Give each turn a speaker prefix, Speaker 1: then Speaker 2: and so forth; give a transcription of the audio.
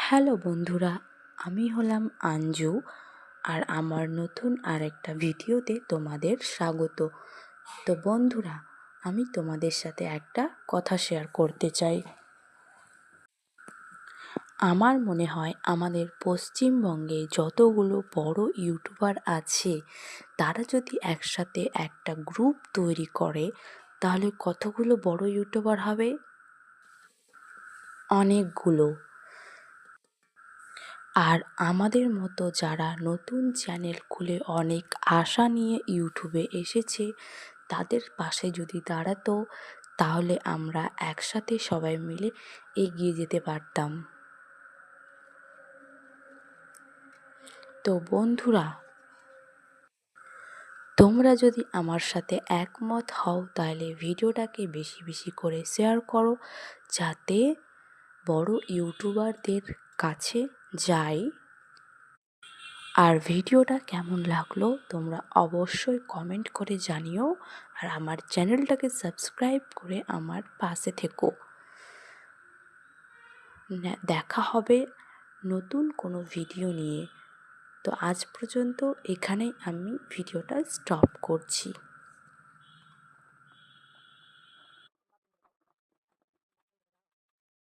Speaker 1: Hello বন্ধুরা, আমি হলাম আঞ্জু। আর আমার নতুন আরেকটা ভিডিওতে তোমাদের স্বাগত। তো বন্ধুরা, আমি তোমাদের সাথে একটা কথা শেয়ার করতে চাই। আমার মনে হয় আমাদের পশ্চিমবঙ্গে যতগুলো বড় ইউটিউবার আছে, তারা যদি একসাথে একটা গ্রুপ তৈরি করে তাহলে কতগুলো বড় ইউটিউবার হবে? অনেকগুলো। আর আমাদের মতো যারা নতুন চ্যানেল খুলে অনেক আশা নিয়ে ইউটিউবে এসেছে, তাদের পাশে যদি দাঁড়াতো তাহলে আমরা একসাথে সবাই মিলে এগিয়ে যেতে পারতাম। তো বন্ধুরা, তোমরা যদি আমার সাথে একমত হও তাহলে ভিডিওটাকে বেশি বেশি করে শেয়ার করো, যাতে বড় ইউটিউবারদের কাছে যায়। আর ভিডিওটা কেমন লাগলো তোমরা অবশ্যই কমেন্ট করে জানিও। আর আমার চ্যানেলটাকে সাবস্ক্রাইব করে আমার পাশে থেকো। দেখা হবে নতুন কোনো ভিডিও নিয়ে। তো আজ পর্যন্ত এখানেই আমি ভিডিওটা স্টপ করছি।